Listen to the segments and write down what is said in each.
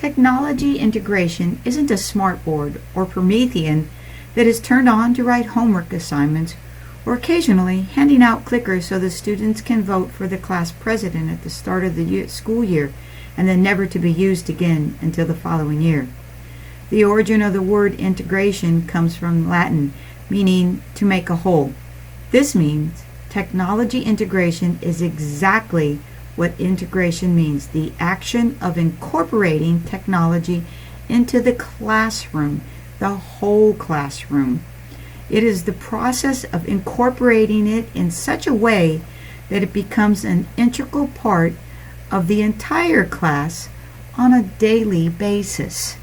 Technology integration isn't a smartboard or Promethean that is turned on to write homework assignments or occasionally handing out clickers so the students can vote for the class president at the start of the school year and then never to be used again until the following year. The origin of the word integration comes from Latin, meaning to make a whole. This means technology integration is exactly what integration means, the action of incorporating technology into the classroom, the whole classroom. It is the process of incorporating it in such a way that it becomes an integral part of the entire class on a daily basis.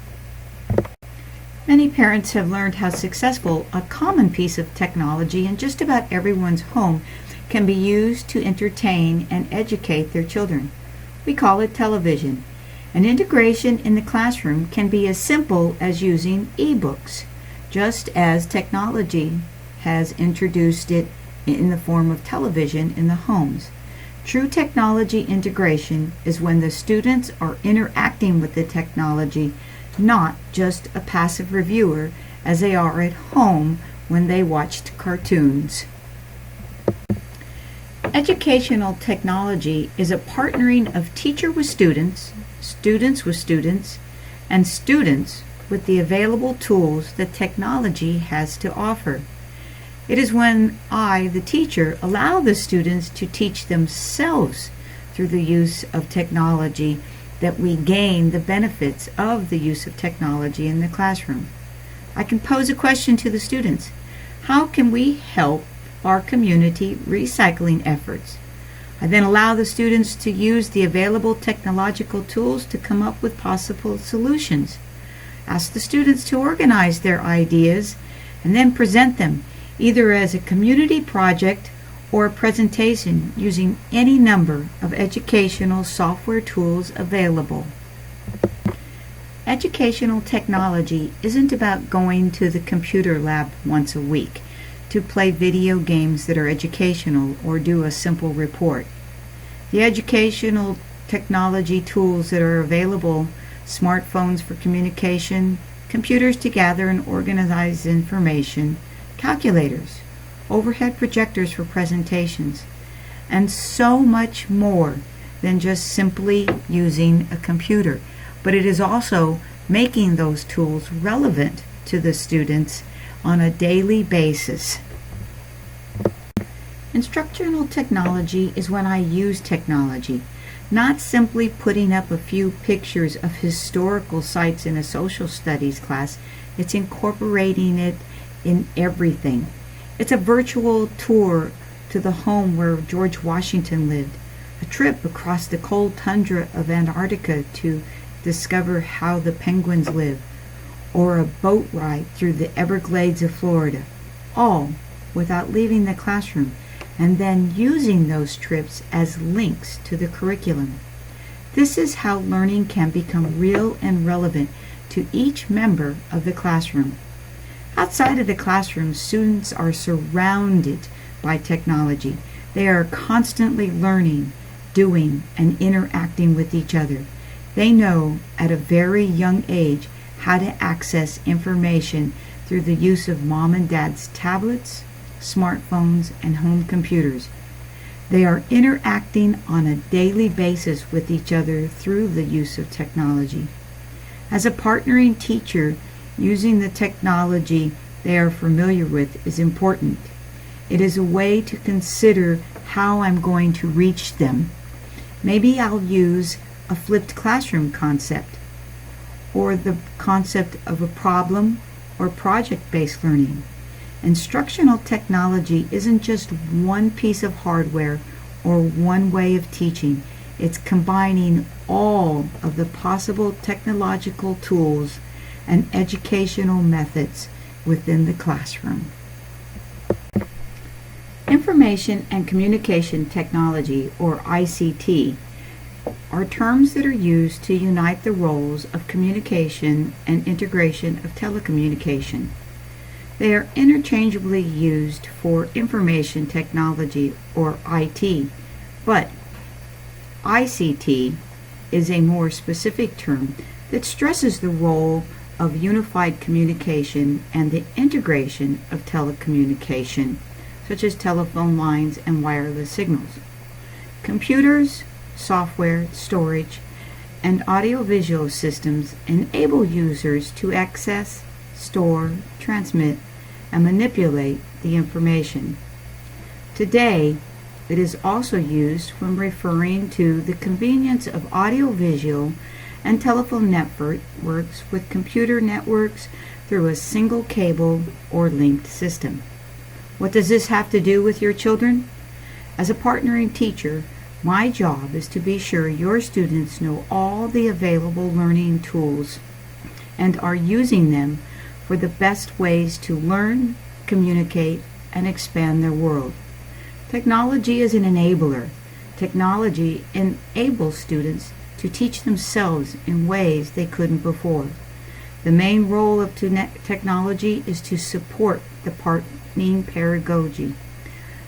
Many parents have learned how successful a common piece of technology in just about everyone's home can be used to entertain and educate their children. We call it television. An integration in the classroom can be as simple as using e-books, just as technology has introduced it in the form of television in the homes. True technology integration is when the students are interacting with the technology, not just a passive reviewer as they are at home when they watched cartoons. Educational technology is a partnering of teacher with students, students with students, and students with the available tools that technology has to offer. It is when I, the teacher, allow the students to teach themselves through the use of technology that we gain the benefits of the use of technology in the classroom. I can pose a question to the students. How can we help our community recycling efforts? I then allow the students to use the available technological tools to come up with possible solutions. Ask the students to organize their ideas and then present them either as a community project or a presentation using any number of educational software tools available. Educational technology isn't about going to the computer lab once a week to play video games that are educational or do a simple report. The educational technology tools that are available, smartphones for communication, computers to gather and organize information, calculators, overhead projectors for presentations, and so much more than just simply using a computer. But it is also making those tools relevant to the students on a daily basis. Instructional technology is when I use technology, not simply putting up a few pictures of historical sites in a social studies class. It's incorporating it in everything. It's a virtual tour to the home where George Washington lived, a trip across the cold tundra of Antarctica to discover how the penguins live, or a boat ride through the Everglades of Florida, all without leaving the classroom, and then using those trips as links to the curriculum. This is how learning can become real and relevant to each member of the classroom. Outside of the classroom, students are surrounded by technology. They are constantly learning, doing, and interacting with each other. They know at a very young age how to access information through the use of mom and dad's tablets, smartphones, and home computers. They are interacting on a daily basis with each other through the use of technology. As a partnering teacher, using the technology they are familiar with is important. It is a way to consider how I'm going to reach them. Maybe I'll use a flipped classroom concept, or the concept of a problem or project-based learning. Instructional technology isn't just one piece of hardware or one way of teaching. It's combining all of the possible technological tools and educational methods within the classroom. Information and Communication Technology, or ICT, are terms that are used to unite the roles of communication and integration of telecommunication. They are interchangeably used for information technology, or IT, but ICT is a more specific term that stresses the role of unified communication and the integration of telecommunication, such as telephone lines and wireless signals. Computers, software, storage, and audiovisual systems enable users to access, store, transmit, and manipulate the information. Today, it is also used when referring to the convenience of audiovisual and telephone networks with computer networks through a single cable or linked system. What does this have to do with your children? As a partnering teacher, my job is to be sure your students know all the available learning tools and are using them for the best ways to learn, communicate, and expand their world. Technology is an enabler. Technology enables students to teach themselves in ways they couldn't before. The main role of technology is to support the partnering pedagogy.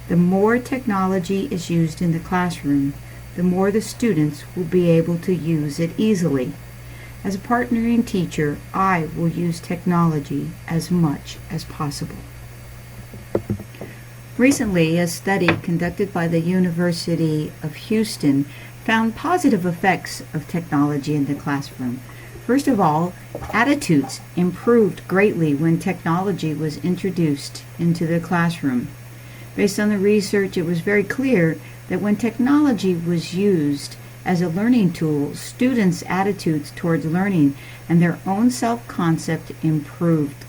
The more technology is used in the classroom, the more the students will be able to use it easily. As a partnering teacher, I will use technology as much as possible. Recently, a study conducted by the University of Houston found positive effects of technology in the classroom. First of all, attitudes improved greatly when technology was introduced into the classroom. Based on the research, it was very clear that when technology was used as a learning tool, students' attitudes towards learning and their own self-concept improved.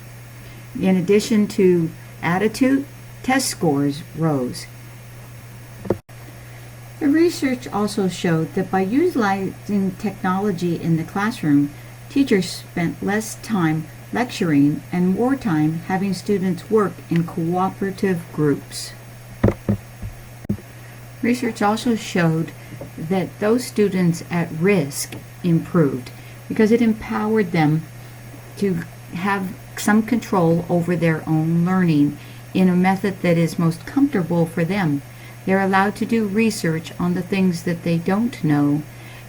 In addition to attitude, test scores rose. The research also showed that by utilizing technology in the classroom, teachers spent less time lecturing and more time having students work in cooperative groups. Research also showed that those students at risk improved because it empowered them to have some control over their own learning in a method that is most comfortable for them. They're allowed to do research on the things that they don't know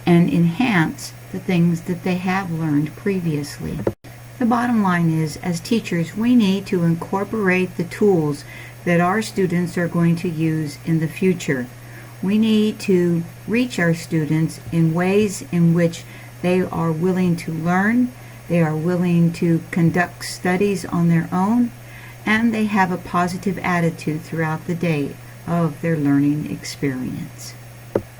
and enhance the things that they have learned previously. The bottom line is, as teachers, we need to incorporate the tools that our students are going to use in the future. We need to reach our students in ways in which they are willing to learn, they are willing to conduct studies on their own, and they have a positive attitude throughout the day of their learning experience.